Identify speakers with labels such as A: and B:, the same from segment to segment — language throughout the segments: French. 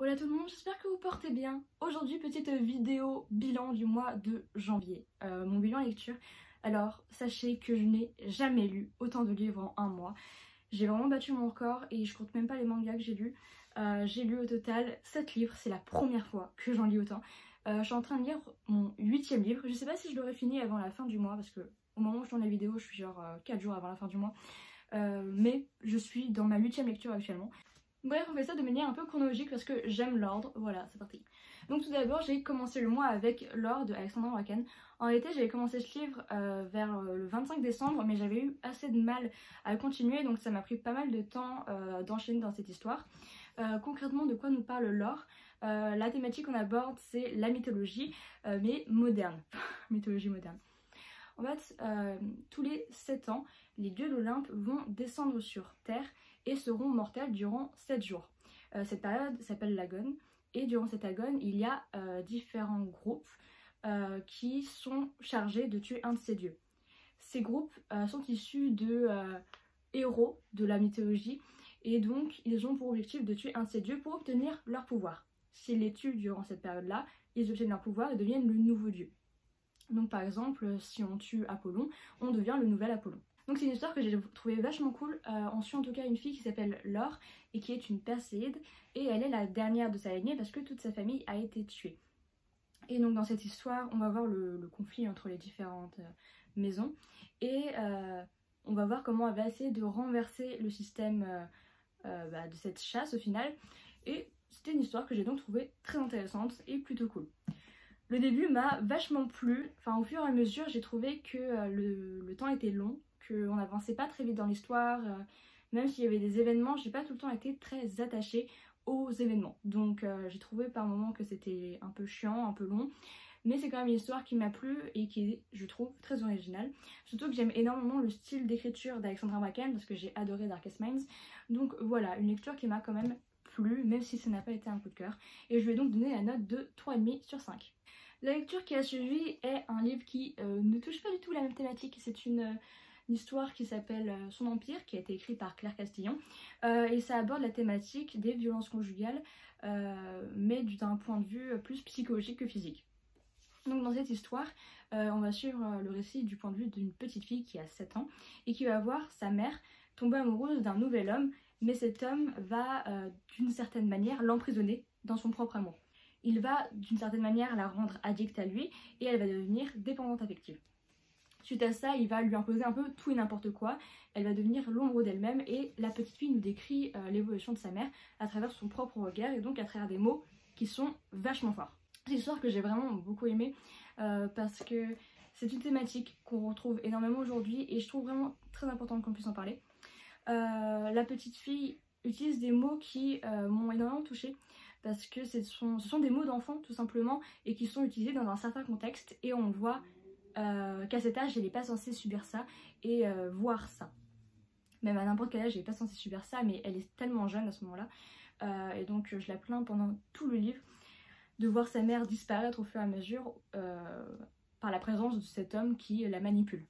A: Hola tout le monde, j'espère que vous portez bien. Aujourd'hui, petite vidéo bilan du mois de janvier, mon bilan lecture. Alors, sachez que je n'ai jamais lu autant de livres en un mois. J'ai vraiment battu mon record et je compte même pas les mangas que j'ai lus. J'ai lu au total 7 livres, c'est la première fois que j'en lis autant. Je suis en train de lire mon 8e livre. Je sais pas si je l'aurai fini avant la fin du mois parce que au moment où je tourne la vidéo, je suis genre 4 jours avant la fin du mois. Mais je suis dans ma 8e lecture actuellement. Bref, on fait ça de manière un peu chronologique parce que j'aime l'ordre. Voilà, c'est parti. Donc tout d'abord, j'ai commencé le mois avec L'Or de Alexandra Bracken. En réalité, j'avais commencé ce livre vers le 25 décembre, mais j'avais eu assez de mal à continuer, donc ça m'a pris pas mal de temps d'enchaîner dans cette histoire. Concrètement, de quoi nous parle L'Or? La thématique qu'on aborde, c'est la mythologie, mais moderne. Mythologie moderne. En fait, tous les 7 ans, les dieux d'Olympe vont descendre sur Terre et seront mortels durant 7 jours. Cette période s'appelle l'Agone, et durant cette Agone, il y a différents groupes qui sont chargés de tuer un de ces dieux. Ces groupes sont issus de héros de la mythologie, et donc ils ont pour objectif de tuer un de ces dieux pour obtenir leur pouvoir. S'ils les tuent durant cette période-là, ils obtiennent leur pouvoir et deviennent le nouveau dieu. Donc par exemple, si on tue Apollon, on devient le nouvel Apollon. Donc c'est une histoire que j'ai trouvée vachement cool. On suit en tout cas une fille qui s'appelle L'Or et qui est une Perséide, et elle est la dernière de sa lignée parce que toute sa famille a été tuée. Et donc dans cette histoire, on va voir le conflit entre les différentes maisons, et on va voir comment elle va essayer de renverser le système de cette chasse au final. Et c'était une histoire que j'ai donc trouvée très intéressante et plutôt cool. Le début m'a vachement plu, enfin au fur et à mesure j'ai trouvé que le temps était long, qu'on n'avançait pas très vite dans l'histoire, même s'il y avait des événements, j'ai pas tout le temps été très attachée aux événements. Donc j'ai trouvé par moments que c'était un peu chiant, un peu long, mais c'est quand même une histoire qui m'a plu et qui est, je trouve, très originale. Surtout que j'aime énormément le style d'écriture d'Alexandra Bracken parce que j'ai adoré Darkest Minds. Donc voilà, une lecture qui m'a quand même plu, même si ça n'a pas été un coup de cœur. Et je lui ai donc donné la note de 3,5 sur 5. La lecture qui a suivi est un livre qui ne touche pas du tout la même thématique. C'est une histoire qui s'appelle Son Empire, qui a été écrite par Claire Castillon. Et ça aborde la thématique des violences conjugales, mais d'un point de vue plus psychologique que physique. Donc dans cette histoire, on va suivre le récit du point de vue d'une petite fille qui a 7 ans et qui va voir sa mère tomber amoureuse d'un nouvel homme, mais cet homme va d'une certaine manière l'emprisonner dans son propre amour. Il va d'une certaine manière la rendre addicte à lui et elle va devenir dépendante affective. Suite à ça, il va lui imposer un peu tout et n'importe quoi, elle va devenir l'ombre d'elle-même, et la petite fille nous décrit l'évolution de sa mère à travers son propre regard et donc à travers des mots qui sont vachement forts. C'est une histoire que j'ai vraiment beaucoup aimée parce que c'est une thématique qu'on retrouve énormément aujourd'hui et je trouve vraiment très important qu'on puisse en parler. La petite fille utilise des mots qui m'ont énormément touchée parce que ce sont des mots d'enfant tout simplement et qui sont utilisés dans un certain contexte, et on voit qu'à cet âge elle n'est pas censée subir ça et voir ça. Même à n'importe quel âge elle n'est pas censée subir ça, mais elle est tellement jeune à ce moment là et donc je la plains pendant tout le livre de voir sa mère disparaître au fur et à mesure par la présence de cet homme qui la manipule.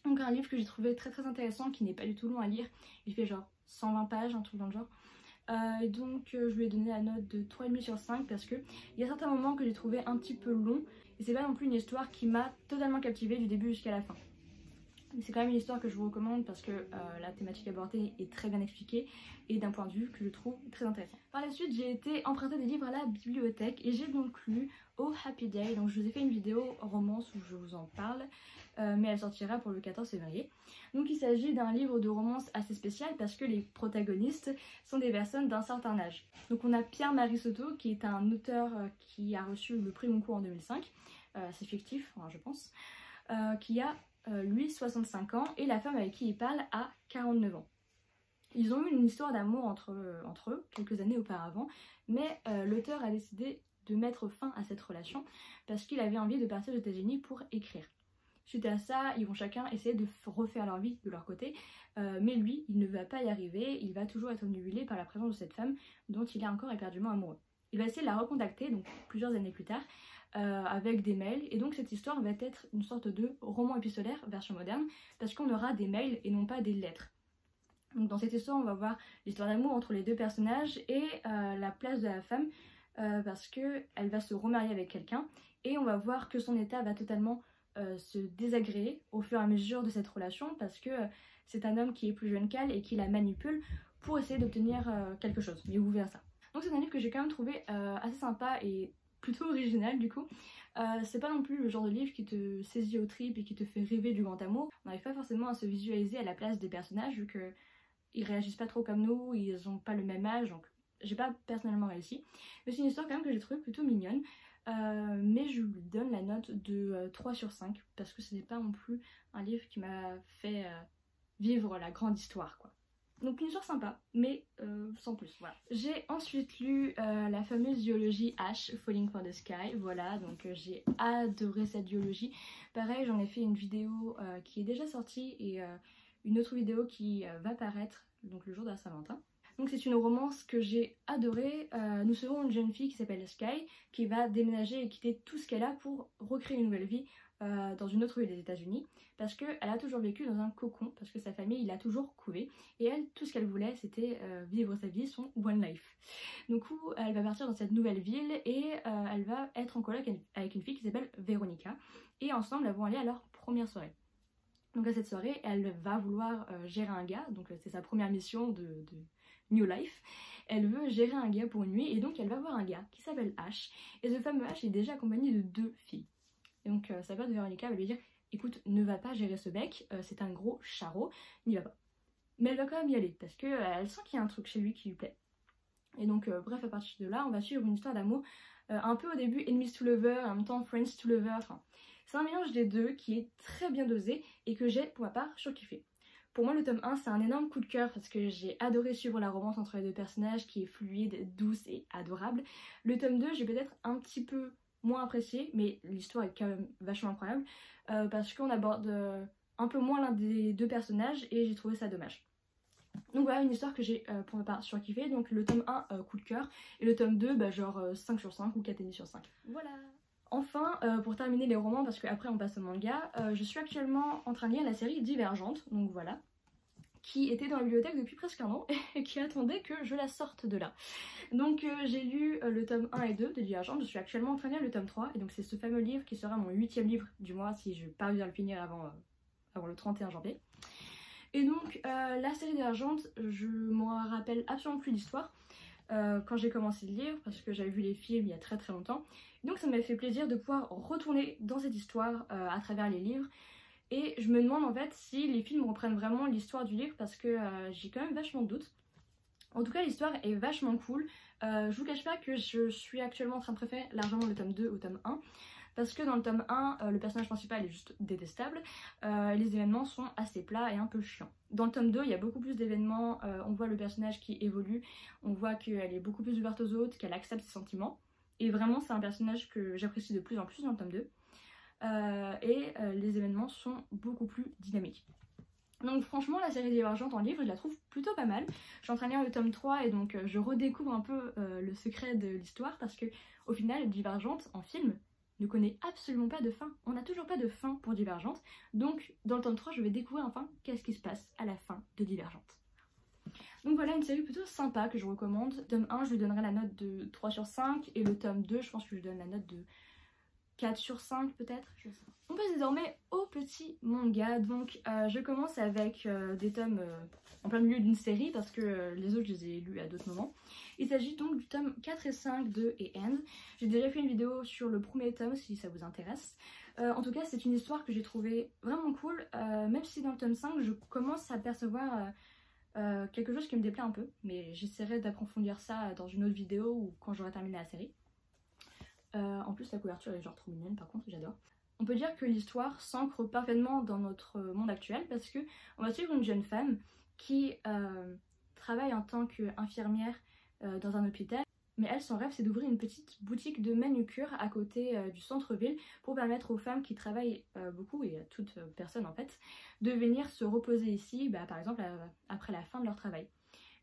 A: Donc un livre que j'ai trouvé très intéressant, qui n'est pas du tout long à lire, il fait genre 120 pages, un truc dans le genre. Et donc je lui ai donné la note de 3,5 sur 5 parce que il y a certains moments que j'ai trouvé un petit peu long et c'est pas non plus une histoire qui m'a totalement captivée du début jusqu'à la fin. C'est quand même une histoire que je vous recommande parce que la thématique abordée est très bien expliquée et d'un point de vue que je trouve très intéressant. Par la suite, j'ai été emprunter des livres à la bibliothèque et j'ai donc lu Oh Happy Day. Donc je vous ai fait une vidéo romance où je vous en parle, mais elle sortira pour le 14 février. Donc il s'agit d'un livre de romance assez spécial parce que les protagonistes sont des personnes d'un certain âge. Donc on a Pierre-Marie Soto qui est un auteur qui a reçu le prix Goncourt en 2005, c'est fictif, enfin, je pense, qui a lui 65 ans et la femme avec qui il parle a 49 ans. Ils ont eu une histoire d'amour entre eux quelques années auparavant, mais l'auteur a décidé de mettre fin à cette relation parce qu'il avait envie de partir aux États-Unis pour écrire. Suite à ça, ils vont chacun essayer de refaire leur vie de leur côté, mais lui, il ne va pas y arriver, il va toujours être obnubilé par la présence de cette femme dont il est encore éperdument amoureux. Il va essayer de la recontacter, donc plusieurs années plus tard, avec des mails, et donc cette histoire va être une sorte de roman épistolaire version moderne parce qu'on aura des mails et non pas des lettres. Donc dans cette histoire on va voir l'histoire d'amour entre les deux personnages et la place de la femme parce qu'elle va se remarier avec quelqu'un et on va voir que son état va totalement se désagréer au fur et à mesure de cette relation parce que c'est un homme qui est plus jeune qu'elle et qui la manipule pour essayer d'obtenir quelque chose, mais vous verrez ça. Donc c'est un livre que j'ai quand même trouvé assez sympa et plutôt original du coup. C'est pas non plus le genre de livre qui te saisit aux tripes et qui te fait rêver du grand amour. On n'arrive pas forcément à se visualiser à la place des personnages vu que ils réagissent pas trop comme nous, ils ont pas le même âge, donc j'ai pas personnellement réussi. Mais c'est une histoire quand même que j'ai trouvée plutôt mignonne. Mais je lui donne la note de 3 sur 5 parce que ce n'est pas non plus un livre qui m'a fait vivre la grande histoire quoi. Donc une histoire sympa, mais sans plus, voilà. J'ai ensuite lu la fameuse duologie Ash, Falling for the Sky, voilà, donc j'ai adoré cette duologie. Pareil, j'en ai fait une vidéo qui est déjà sortie et une autre vidéo qui va paraître donc le jour de la Saint-Valentin. Donc c'est une romance que j'ai adorée. Nous serons une jeune fille qui s'appelle Sky qui va déménager et quitter tout ce qu'elle a pour recréer une nouvelle vie dans une autre ville des États-Unis parce qu'elle a toujours vécu dans un cocon parce que sa famille l'a toujours couvé et elle, tout ce qu'elle voulait c'était vivre sa vie, son one life. Du coup elle va partir dans cette nouvelle ville et elle va être en coloc avec une fille qui s'appelle Veronica et ensemble elles vont aller à leur première soirée. Donc à cette soirée elle va vouloir gérer un gars, donc c'est sa première mission de New Life. Elle veut gérer un gars pour une nuit et donc elle va voir un gars qui s'appelle Ash et ce fameux Ash est déjà accompagné de 2 filles. Et donc sa pote Veronica va lui dire écoute ne va pas gérer ce mec, c'est un gros charreau, n'y va pas. Mais elle va quand même y aller parce qu'elle sent qu'il y a un truc chez lui qui lui plaît. Et donc bref à partir de là on va suivre une histoire d'amour un peu au début enemies to lover, en même temps friends to lover, enfin c'est un mélange des deux qui est très bien dosé et que j'ai pour ma part surkiffé. Pour moi le tome 1 c'est un énorme coup de cœur parce que j'ai adoré suivre la romance entre les deux personnages qui est fluide, douce et adorable. Le tome 2 j'ai peut-être un petit peu moins apprécié mais l'histoire est quand même vachement incroyable parce qu'on aborde un peu moins l'un des deux personnages et j'ai trouvé ça dommage. Donc voilà une histoire que j'ai pour ma part surkiffé. Donc le tome 1 coup de cœur et le tome 2 bah, genre 5 sur 5 ou 4,5 sur 5. Voilà. Enfin, pour terminer les romans, parce qu'après on passe au manga, je suis actuellement en train de lire la série Divergente, donc voilà, qui était dans la bibliothèque depuis presque un an et qui attendait que je la sorte de là. Donc j'ai lu le tome 1 et 2 de Divergente, je suis actuellement en train de lire le tome 3, et donc c'est ce fameux livre qui sera mon 8e livre du mois si je parviens à le finir avant le 31 janvier. Et donc la série Divergente, je m'en rappelle absolument plus l'histoire. Quand j'ai commencé le livre parce que j'avais vu les films il y a très longtemps, donc ça m'a fait plaisir de pouvoir retourner dans cette histoire à travers les livres et je me demande en fait si les films reprennent vraiment l'histoire du livre parce que j'ai quand même vachement de doutes. En tout cas l'histoire est vachement cool, je vous cache pas que je suis actuellement en train de préférer largement le tome 2 au tome 1 parce que dans le tome 1, le personnage principal est juste détestable, les événements sont assez plats et un peu chiants. Dans le tome 2, il y a beaucoup plus d'événements, on voit le personnage qui évolue, on voit qu'elle est beaucoup plus ouverte aux autres, qu'elle accepte ses sentiments. Et vraiment, c'est un personnage que j'apprécie de plus en plus dans le tome 2. Les événements sont beaucoup plus dynamiques. Donc franchement, la série Divergente en livre, je la trouve plutôt pas mal. Je suis en train de lire le tome 3 et donc je redécouvre un peu le secret de l'histoire parce que au final, Divergente en film ne connaît absolument pas de fin. On n'a toujours pas de fin pour Divergente. Donc dans le tome 3, je vais découvrir enfin qu'est-ce qui se passe à la fin de Divergente. Donc voilà une série plutôt sympa que je recommande. Tome 1, je lui donnerai la note de 3 sur 5 et le tome 2, je pense que je lui donne la note de 4 sur 5 peut-être. On passe désormais au petit manga. Donc je commence avec des tomes en plein milieu d'une série parce que les autres je les ai lus à d'autres moments. Il s'agit donc du tome 4 et 5 de A End. J'ai déjà fait une vidéo sur le premier tome si ça vous intéresse. En tout cas c'est une histoire que j'ai trouvée vraiment cool, même si dans le tome 5 je commence à percevoir quelque chose qui me déplaît un peu. Mais j'essaierai d'approfondir ça dans une autre vidéo ou quand j'aurai terminé la série. En plus la couverture est genre trop mignonne par contre, j'adore. On peut dire que l'histoire s'ancre parfaitement dans notre monde actuel parce que on va suivre une jeune femme qui travaille en tant qu'infirmière dans un hôpital. Mais elle, son rêve, c'est d'ouvrir une petite boutique de manucure à côté du centre-ville pour permettre aux femmes qui travaillent beaucoup, et à toute personne en fait, de venir se reposer ici, par exemple après la fin de leur travail.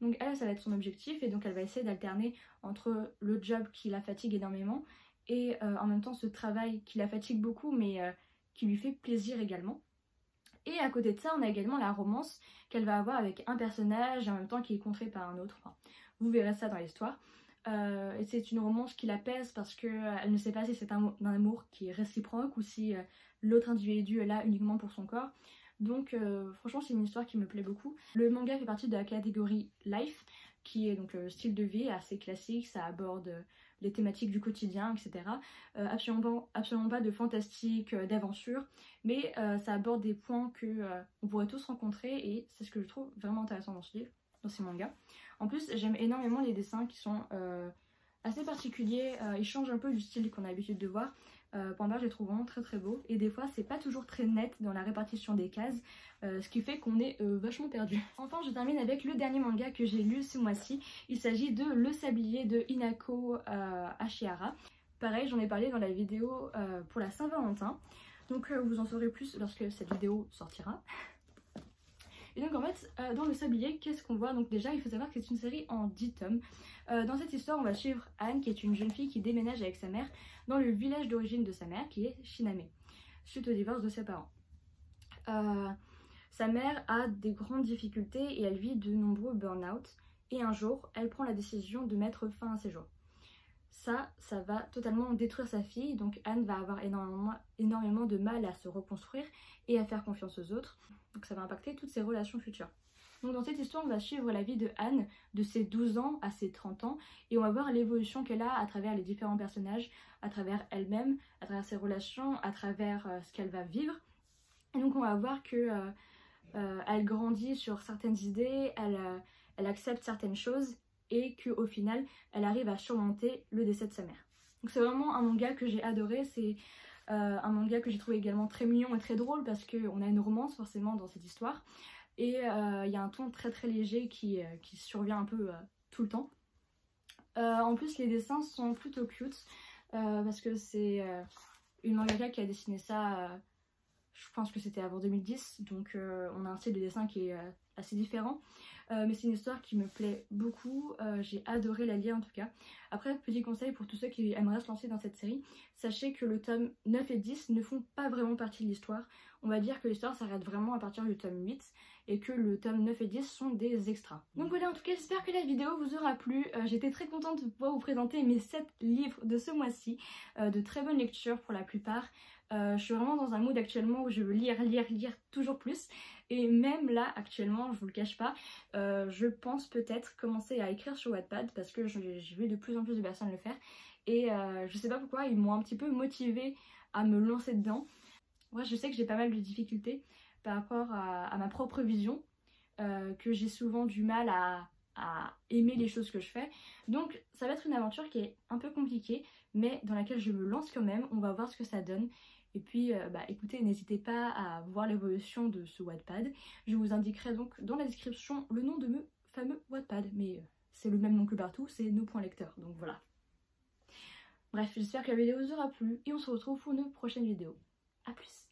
A: Donc elle, ça va être son objectif et donc elle va essayer d'alterner entre le job qui la fatigue énormément et en même temps ce travail qui la fatigue beaucoup mais qui lui fait plaisir également. Et à côté de ça, on a également la romance qu'elle va avoir avec un personnage et en même temps qui est contré par un autre. Enfin, vous verrez ça dans l'histoire. Et c'est une romance qui l'apaise parce qu'elle ne sait pas si c'est un amour qui est réciproque ou si l'autre individu est là uniquement pour son corps. Donc franchement c'est une histoire qui me plaît beaucoup. Le manga fait partie de la catégorie Life, qui est donc style de vie assez classique, ça aborde les thématiques du quotidien, etc. Absolument pas de fantastique, d'aventure, mais ça aborde des points que on pourrait tous rencontrer et c'est ce que je trouve vraiment intéressant dans ce livre, dans ces mangas. En plus j'aime énormément les dessins qui sont assez particuliers, ils changent un peu du style qu'on a l'habitude de voir. Point barre, je les trouve vraiment très beaux et des fois c'est pas toujours très net dans la répartition des cases, ce qui fait qu'on est vachement perdu. Enfin je termine avec le dernier manga que j'ai lu ce mois-ci, il s'agit de Le Sablier de Hinako Ashihara. Pareil, j'en ai parlé dans la vidéo pour la Saint-Valentin, donc vous en saurez plus lorsque cette vidéo sortira. Et donc en fait, dans Le Sablier, qu'est-ce qu'on voit? Donc déjà, il faut savoir que c'est une série en 10 tomes. Dans cette histoire, on va suivre Anne, qui est une jeune fille qui déménage avec sa mère dans le village d'origine de sa mère, qui est Shiname, suite au divorce de ses parents. Sa mère a des grandes difficultés et elle vit de nombreux burn-out. Et un jour, elle prend la décision de mettre fin à ses jours. Ça va totalement détruire sa fille, donc Anne va avoir énormément de mal à se reconstruire et à faire confiance aux autres. Donc ça va impacter toutes ses relations futures. Donc dans cette histoire, on va suivre la vie de Anne de ses 12 ans à ses 30 ans et on va voir l'évolution qu'elle a à travers les différents personnages, à travers elle-même, à travers ses relations, à travers ce qu'elle va vivre. Et donc on va voir que elle grandit sur certaines idées, elle accepte certaines choses et qu'au final, elle arrive à surmonter le décès de sa mère. Donc c'est vraiment un manga que j'ai adoré, c'est un manga que j'ai trouvé également très mignon et très drôle parce qu'on a une romance forcément dans cette histoire. Et il y a un ton très léger qui survient un peu tout le temps. En plus les dessins sont plutôt cute parce que c'est une mangaka qui a dessiné ça, je pense que c'était avant 2010, donc on a un style de dessin qui est assez différent. Mais c'est une histoire qui me plaît beaucoup, j'ai adoré la lire en tout cas. Après, petit conseil pour tous ceux qui aimeraient se lancer dans cette série, sachez que le tome 9 et 10 ne font pas vraiment partie de l'histoire. On va dire que l'histoire s'arrête vraiment à partir du tome 8 et que le tome 9 et 10 sont des extras. Donc voilà, en tout cas j'espère que la vidéo vous aura plu. J'étais très contente de pouvoir vous présenter mes 7 livres de ce mois-ci, de très bonne lecture pour la plupart. Je suis vraiment dans un mood actuellement où je veux lire toujours plus. Et même là, actuellement, je vous le cache pas, je pense peut-être commencer à écrire sur Wattpad parce que j'ai vu de plus en plus de personnes le faire. Et je sais pas pourquoi, ils m'ont un petit peu motivée à me lancer dedans. Moi, je sais que j'ai pas mal de difficultés par rapport à ma propre vision, que j'ai souvent du mal à aimer les choses que je fais. Donc ça va être une aventure qui est un peu compliquée, mais dans laquelle je me lance quand même, on va voir ce que ça donne. Et puis écoutez, n'hésitez pas à voir l'évolution de ce Wattpad. Je vous indiquerai donc dans la description le nom de mon fameux Wattpad, mais c'est le même nom que partout, c'est nos.lecteurs, donc voilà. Bref, j'espère que la vidéo vous aura plu et on se retrouve pour une prochaine vidéo. A plus!